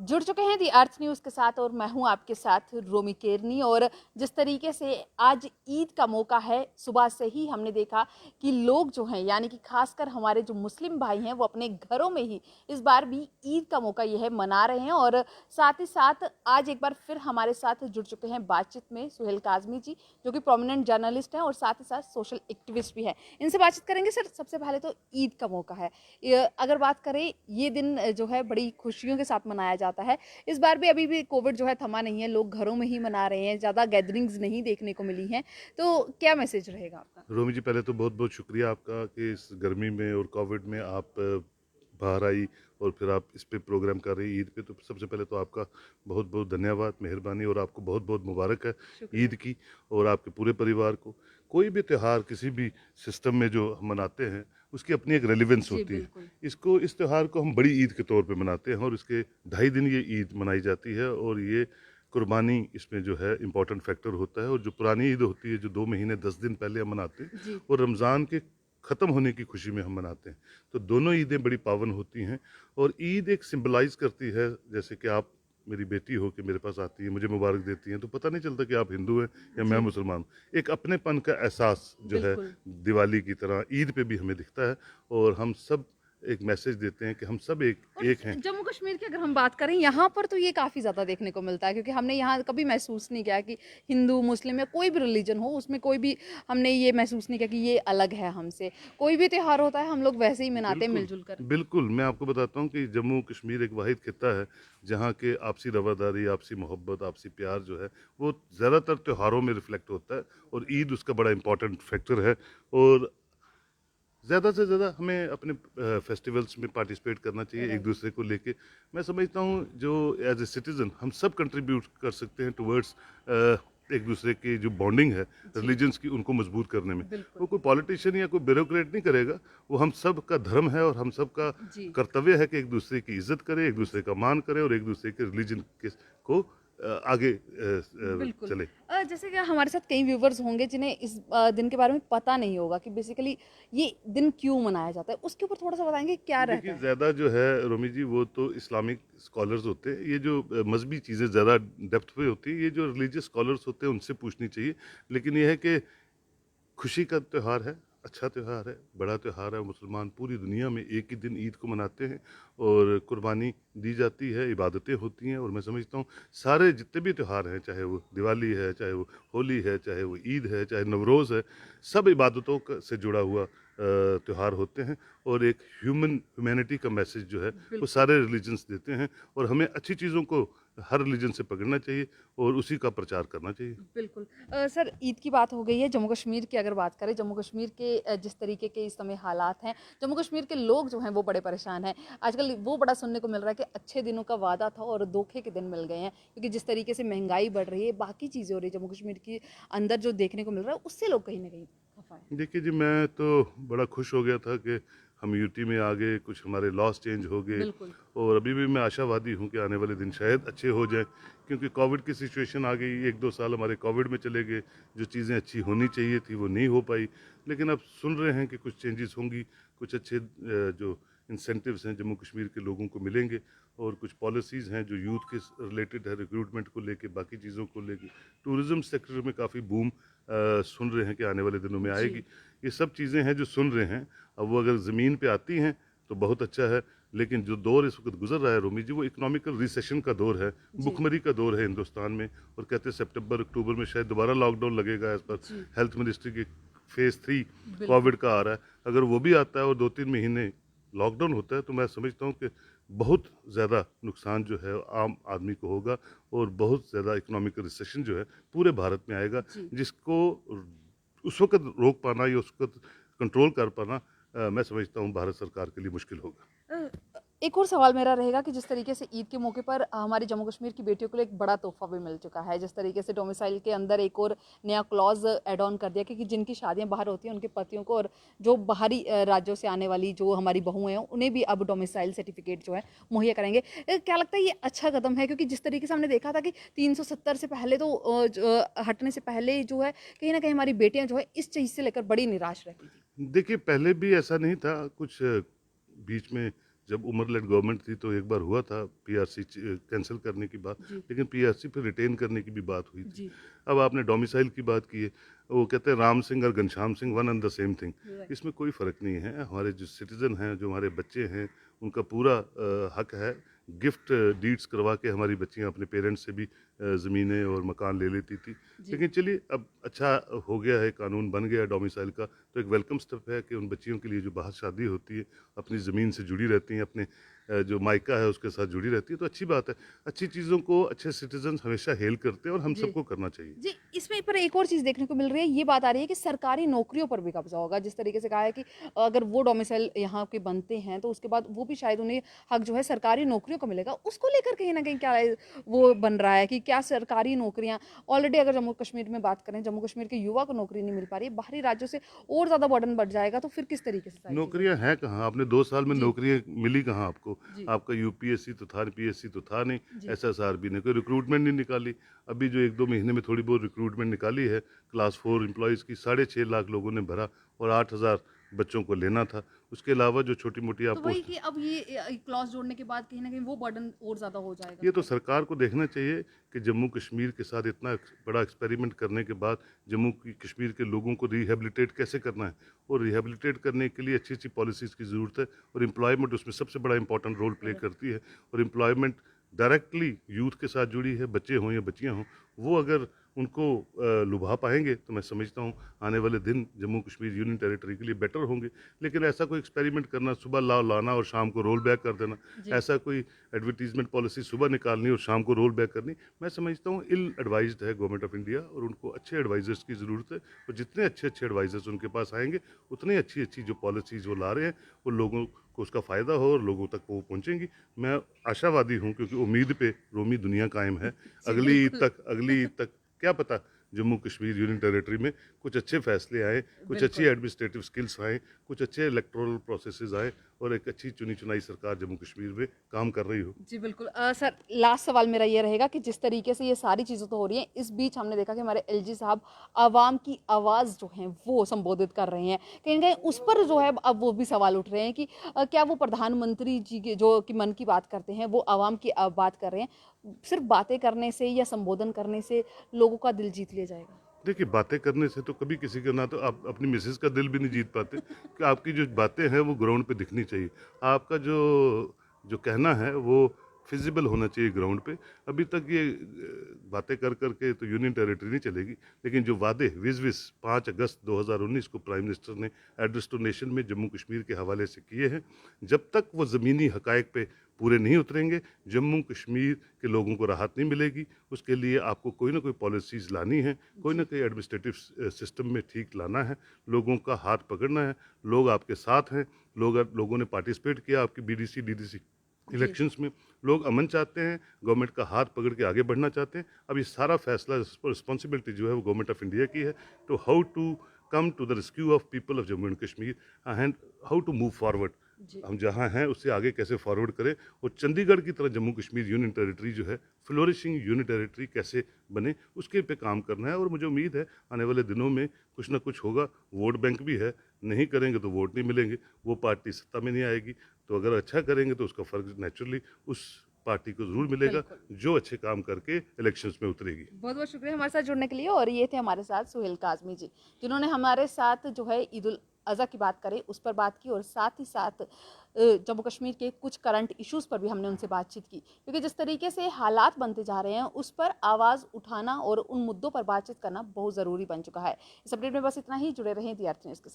जुड़ चुके हैं दी अर्थ न्यूज़ के साथ और मैं हूं आपके साथ रोमी केरनी। और जिस तरीके से आज ईद का मौका है, सुबह से ही हमने देखा कि लोग जो हैं यानी कि खासकर हमारे जो मुस्लिम भाई हैं वो अपने घरों में ही इस बार भी ईद का मौका यह है मना रहे हैं। और साथ ही साथ आज एक बार फिर हमारे साथ जुड़ चुके हैं बातचीत में सुहेल काजमी जी, जो कि प्रोमिनेंट जर्नलिस्ट हैं और साथ ही साथ सोशल एक्टिविस्ट भी हैं। इनसे बातचीत करेंगे। सर, सबसे पहले तो ईद का मौका है, अगर बात करें ये दिन जो है बड़ी खुशियों के साथ मनाया जाता है। इस बार भी अभी भी कोविड जो है थमा नहीं है, लोग घरों में ही मना रहे हैं, ज़्यादा गैदरिंग्स नहीं देखने को मिली हैं। तो क्या मैसेज रहेगा आपका? रोमी जी, पहले तो बहुत बहुत शुक्रिया आपका कि इस गर्मी में और कोविड में आप बाहर आई और फिर आप इस पे प्रोग्राम कर रही ईद पे। तो सबसे पहले तो आपका बहुत बहुत धन्यवाद, मेहरबानी, और आपको बहुत बहुत मुबारक है शुक्रिया। ईद की, और आपके पूरे परिवार को। कोई भी त्यौहार किसी भी सिस्टम में जो हम मनाते हैं उसकी अपनी एक रेलिवेंस जी होती है। बिल्कुल। इस त्यौहार को हम बड़ी ईद के तौर पे मनाते हैं और इसके 2.5 दिन ये ईद मनाई जाती है, और ये कुर्बानी इसमें जो है इम्पोर्टेंट फैक्टर होता है। और जो पुरानी ईद होती है जो 2 महीने 10 दिन पहले हम मनाते हैं, जी। और रमज़ान के ख़त्म होने की खुशी में हम मनाते हैं, तो दोनों ईदें बड़ी पावन होती हैं। और ईद एक सिंबलाइज़ करती है, जैसे कि आप मेरी बेटी हो के मेरे पास आती है, मुझे मुबारक देती हैं, तो पता नहीं चलता कि आप हिंदू हैं या मैं जी मुसलमान हूँ। एक अपनेपन का एहसास जो है बिल्कुल। दिवाली की तरह ईद पे भी हमें दिखता है, और हम सब एक मैसेज देते हैं कि हम सब एक और एक हैं। जम्मू कश्मीर की अगर हम बात करें, यहाँ पर तो ये काफ़ी ज़्यादा देखने को मिलता है, क्योंकि हमने यहाँ कभी महसूस नहीं किया कि हिंदू मुस्लिम या कोई भी रिलीजन हो उसमें कोई भी हमने ये महसूस नहीं किया कि ये अलग है हमसे। कोई भी त्यौहार होता है हम लोग वैसे ही मनाते हैं बिल्कुल, मिलजुल कर। बिल्कुल। मैं आपको बताता हूँ कि जम्मू कश्मीर एक वाहिद खित्ता है जहाँ के आपसी रवादारी, आपसी मोहब्बत, आपसी प्यार जो है वो ज़्यादातर त्योहारों में रिफ्लेक्ट होता है, और ईद उसका बड़ा इम्पोर्टेंट फैक्टर है। और ज़्यादा से ज़्यादा हमें अपने फेस्टिवल्स में पार्टिसिपेट करना चाहिए एक राइट। दूसरे को लेके। मैं समझता हूँ जो एज ए सिटीज़न हम सब कंट्रीब्यूट कर सकते हैं टुवर्ड्स एक दूसरे की जो बॉन्डिंग है जी रिलीजन्स की, उनको मजबूत करने में। बिल्कुल। वो कोई पॉलिटिशियन या कोई ब्यूरोक्रेट नहीं करेगा, वो हम सब का धर्म है और हम सब का जी कर्तव्य है कि एक दूसरे की इज्जत करें, एक दूसरे का मान करें, और एक दूसरे के रिलीजन को आगे बिल्कुल। चले। जैसे कि हमारे साथ कई व्यूवर्स होंगे जिन्हें इस दिन के बारे में पता नहीं होगा कि बेसिकली ये दिन क्यों मनाया जाता है, उसके ऊपर थोड़ा सा बताएंगे क्या रहता देखिए, है? ज़्यादा जो है रोमी जी, वो तो इस्लामिक स्कॉलर्स होते हैं। ये जो मजहबी चीज़ें ज़्यादा डेप्थ पे होती है, ये जो रिलीजियस स्कॉलर्स होते हैं उनसे पूछनी चाहिए। लेकिन ये है कि खुशी का त्यौहार है, अच्छा त्यौहार है, बड़ा त्यौहार है। मुसलमान पूरी दुनिया में एक ही दिन ईद को मनाते हैं, और कुर्बानी दी जाती है, इबादतें होती हैं। और मैं समझता हूँ सारे जितने भी त्यौहार हैं, चाहे वो दिवाली है, चाहे वो होली है, चाहे वो ईद है, चाहे नवरोज़ है, सब इबादतों से जुड़ा हुआ त्यौहार होते हैं। और एक ह्यूमैनिटी का मैसेज जो है वो बिल्कुल। सारे रिलीजन्स देते हैं, और हमें अच्छी चीज़ों को हर रिलीजन से पकड़ना चाहिए और उसी का प्रचार करना चाहिए। बिल्कुल। सर, ईद की बात हो गई है, जम्मू कश्मीर की अगर बात करें, जम्मू कश्मीर के जिस तरीके के इस समय हालात हैं, जम्मू कश्मीर के लोग जो हैं वो बड़े परेशान हैं। आजकल वो बड़ा सुनने को मिल रहा है कि अच्छे दिनों का वादा था और धोखे के दिन मिल गए हैं, क्योंकि जिस तरीके से महंगाई बढ़ रही है, बाकी चीज़ें हो रही है जम्मू कश्मीर के अंदर जो देखने को मिल रहा है, उससे लोग कहीं न कहीं खफ़ा हैं। देखिए जी, मैं तो बड़ा खुश हो गया था कि हम यूटी में आ गए, कुछ हमारे लॉस चेंज हो गए, बिल्कुल। और अभी भी मैं आशावादी हूँ कि आने वाले दिन शायद अच्छे हो जाएँ, क्योंकि कोविड की सिचुएशन आ गई। 1-2 साल हमारे कोविड में चले गए, जो चीज़ें अच्छी होनी चाहिए थी वो नहीं हो पाई। लेकिन अब सुन रहे हैं कि कुछ चेंजेस होंगी, कुछ अच्छे जो इंसेंटिव्स हैं जम्मू कश्मीर के लोगों को मिलेंगे, और कुछ पॉलिसीज़ हैं जो यूथ के रिलेटेड है, रिक्रूटमेंट को लेके, बाकी चीज़ों को लेके। टूरिज़्म सेक्टर में काफ़ी बूम सुन रहे हैं कि आने वाले दिनों में जी। आएगी। ये सब चीज़ें हैं जो सुन रहे हैं। अब वो अगर ज़मीन पे आती हैं तो बहुत अच्छा है। लेकिन जो दौर इस वक़्त गुज़र रहा है रोमी जी, वो इकोनॉमिकल रिसेशन का दौर है, जी। भुखमरी का दौर है हिंदुस्तान में। और कहते हैं सितंबर अक्टूबर में शायद दोबारा लॉकडाउन लगेगा, एज़ पर जी। हेल्थ मिनिस्ट्री के फ़ेज़ 3 बिल्कुल। कोविड का आ रहा है। अगर वो भी आता है और 2-3 महीने लॉकडाउन होता है, तो मैं समझता हूँ कि बहुत ज़्यादा नुकसान जो है आम आदमी को होगा, और बहुत ज़्यादा इकोनॉमिकल रिसेशन जो है पूरे भारत में आएगा, जी। जिसको उस वक़्त रोक पाना या उस वक़्त कंट्रोल कर पाना मैं समझता हूँ भारत सरकार के लिए मुश्किल होगा। अ, एक और सवाल मेरा रहेगा कि जिस तरीके से ईद के मौके पर हमारी जम्मू कश्मीर की बेटियों को एक बड़ा तोहफा भी मिल चुका है, जिस तरीके से डोमिसाइल के अंदर एक और नया क्लॉज ऐड ऑन कर दिया कि जिनकी शादियां बाहर होती हैं उनके पतियों को, और जो बाहरी राज्यों से आने वाली जो हमारी बहुएं हैं उन्हें भी अब डोमिसाइल सर्टिफिकेट जो है मुहैया करेंगे। क्या लगता है ये अच्छा कदम है? क्योंकि जिस तरीके से हमने देखा था कि 370 से पहले तो हटने से पहले जो है कहीं ना कहीं हमारी बेटियां जो है इस चीज़ से लेकर बड़ी निराश रहती थी। देखिए, पहले भी ऐसा नहीं था, कुछ बीच में जब उमर लेड गवर्नमेंट थी तो एक बार हुआ था पीआरसी कैंसिल करने की बात, जी लेकिन पीआरसी फिर रिटेन करने की भी बात हुई थी। जी अब आपने डोमिसाइल की बात की है, वो कहते हैं राम सिंह और Ghanshyam Singh one and the same thing. Right इसमें कोई फ़र्क नहीं है। हमारे जो सिटीज़न हैं, जो हमारे बच्चे हैं, उनका पूरा हक है। गिफ्ट डीड्स करवा के हमारी बच्चियां अपने पेरेंट्स से भी ज़मीनें और मकान ले लेती थी। जी लेकिन चलिए, अब अच्छा हो गया है, कानून बन गया है डोमिसाइल का, तो एक वेलकम स्टेप है कि उन बच्चियों के लिए जो बाहर शादी होती है अपनी ज़मीन से जुड़ी रहती हैं, अपने जो मायका है उसके साथ जुड़ी रहती है, तो अच्छी बात है। अच्छी चीज़ों को अच्छे सिटीजन हमेशा हेल करते हैं और हम जी सबको करना चाहिए। जी, इसमें पर एक और चीज़ देखने को मिल रही है, ये बात आ रही है कि सरकारी नौकरियों पर भी कब्ज़ा होगा। जिस तरीके से कहा है कि अगर वो डोमिसाइल यहाँ के बनते हैं, तो उसके बाद वो भी शायद उन्हें हक जो है सरकारी नौकरियों का मिलेगा। उसको लेकर कहीं न कहीं क्या है, वो बन रहा है कि क्या सरकारी नौकरियाँ ऑलरेडी अगर जम्मू-कश्मीर में बात करें, जम्मू-कश्मीर के युवा को नौकरी नहीं मिल पा रही है, बाहरी राज्यों से और ज़्यादा बर्डन बढ़ जाएगा, तो फिर किस तरीके से सारी चीज़ें नौकरियां हैं कहाँ? आपने 2 साल में जी, नौकरियां मिली कहाँ आपको? जी, आपका यूपीएससी तो था, पीएससी तो था नहीं, जी। एसएसआरबी ने कोई रिक्रूटमेंट नहीं निकाली। अभी जो 1-2 महीने में थोड़ी बहुत रिक्रूटमेंट निकाली है, क्लास 4 एम्प्लॉइज़ की 6.5 लाख लोगों ने भरा और 8,000 बच्चों को लेना था। उसके अलावा जो छोटी-मोटी तो आप वही पोस्ट, कि अब ये क्लॉज़ जोड़ने के बाद कहीं न कहीं वो बर्डन और ज़्यादा हो जाएगा ये तो शायद। सरकार को देखना चाहिए कि जम्मू कश्मीर के साथ इतना बड़ा एक्सपेरिमेंट करने के बाद जम्मू की कश्मीर के लोगों को रिहेबिलिटेट कैसे करना है, और रिहेबिलिटेट करने के लिए अच्छी अच्छी पॉलिसीज़ की ज़रूरत है। और एम्प्लॉयमेंट उसमें सबसे बड़ा इंपॉर्टेंट रोल प्ले राइट। करती है। और एम्प्लॉयमेंट डायरेक्टली यूथ के साथ जुड़ी है, बच्चे हों या बच्चियाँ हों, वो अगर उनको लुभा पाएंगे तो मैं समझता हूँ आने वाले दिन जम्मू कश्मीर यूनियन टेरिटरी के लिए बेटर होंगे। लेकिन ऐसा कोई एक्सपेरिमेंट करना, सुबह लाना और शाम को रोल बैक कर देना, जी। ऐसा कोई एडवर्टीजमेंट पॉलिसी सुबह निकालनी और शाम को रोल बैक करनी, मैं समझता हूँ इल एडवाइज्ड है गवर्नमेंट ऑफ इंडिया, और उनको अच्छे एडवाइजर्स की ज़रूरत है। और जितने अच्छे अच्छे एडवाइजर्स उनके पास आएंगे, उतनी अच्छी अच्छी जो पॉलिसीज़ वो ला रहे हैं, वो लोगों को उसका फ़ायदा हो और लोगों तक वो पहुँचेंगी। मैं आशावादी हूँ, क्योंकि उम्मीद पे रोमी दुनिया कायम है। जी, बिल्कुल। अगली ईद तक क्या पता जम्मू कश्मीर यूनियन टेरिटरी में कुछ अच्छे फैसले आए, कुछ अच्छी बिल्कुल। एडमिनिस्ट्रेटिव स्किल्स आए, कुछ अच्छे इलेक्टोरल प्रोसेसेस आए, और एक अच्छी चुनी चुनाई सरकार जम्मू कश्मीर में काम कर रही हो। जी, बिल्कुल। सर लास्ट सवाल मेरा ये रहेगा कि जिस तरीके से ये सारी चीज़ें तो हो रही हैं, इस बीच हमने देखा कि हमारे एलजी साहब आवाम की आवाज़ जो है वो संबोधित कर रहे हैं। कहीं न कहीं उस पर जो है अब वो भी सवाल उठ रहे हैं कि क्या वो प्रधानमंत्री जी के जो कि मन की बात करते हैं, वो आवाम की बात कर रहे हैं। सिर्फ़ बातें करने से या संबोधन करने से लोगों का दिल जीत लिया जाएगा? देखिए, बातें करने से तो कभी किसी का, ना तो आप अपनी मिसेज का दिल भी नहीं जीत पाते, कि आपकी जो बातें हैं वो ग्राउंड पे दिखनी चाहिए। आपका जो जो कहना है वो फिजिबल होना चाहिए ग्राउंड पे। अभी तक ये बातें कर कर के तो यूनियन टेरिटरी नहीं चलेगी, लेकिन जो वादे विज विज 5 अगस्त 2019 को प्राइम मिनिस्टर ने एड्रेस टू नेशन में जम्मू कश्मीर के हवाले से किए हैं, जब तक वो ज़मीनी हकायक पे पूरे नहीं उतरेंगे, जम्मू कश्मीर के लोगों को राहत नहीं मिलेगी। उसके लिए आपको कोई ना कोई पॉलिसीज़ लानी है, कोई ना जी, कोई एडमिनिस्ट्रेटिव सिस्टम में ठीक लाना है, लोगों का हाथ पकड़ना है। लोग आपके साथ हैं, लोगों ने पार्टिसिपेट किया आपकी बीडीसी डीडीसी जी। इलेक्शंस में। लोग अमन चाहते हैं, गवर्नमेंट का हाथ पकड़ के आगे बढ़ना चाहते हैं। अब ये सारा फैसला, रिस्पॉन्सिबिलिटी जो है वो गवर्नमेंट ऑफ इंडिया की है, to how to come to the rescue of people of Jammu and Kashmir, and how to move forward. जी, हम जहाँ हैं उससे आगे कैसे फॉरवर्ड करें, और चंडीगढ़ की तरह जम्मू कश्मीर यूनियन टेरिटरी जो है, फ्लोरिशिंग यूनियन टेरिटरी कैसे बने, उसके पे काम करना है। और मुझे उम्मीद है आने वाले दिनों में कुछ ना कुछ होगा। वोट बैंक भी है, नहीं करेंगे तो वोट नहीं मिलेंगे, वो पार्टी सत्ता में नहीं आएगी। तो अगर अच्छा करेंगे तो उसका फ़र्क नेचुरली उस पार्टी को ज़रूर मिलेगा, बिल्कुल। जो अच्छे काम करके इलेक्शंस में उतरेगी। बहुत-बहुत शुक्रिया हमारे साथ जुड़ने के लिए और ये थे हमारे साथ सुहेल काज़मी जी, जिन्होंने हमारे साथ जो है ईद उल अज़हा की बात करी, उस पर बात की और साथ ही साथ जम्मू कश्मीर के कुछ करंट इश्यूज़ पर भी हमने उनसे बातचीत की। क्योंकि जिस तरीके से हालात बनते जा रहे हैं, उस पर आवाज़ उठाना और उन मुद्दों पर बातचीत करना बहुत ज़रूरी बन चुका है। इस अपडेट में बस इतना ही, जुड़े रहें दी अर्थ न्यूज़ के साथ।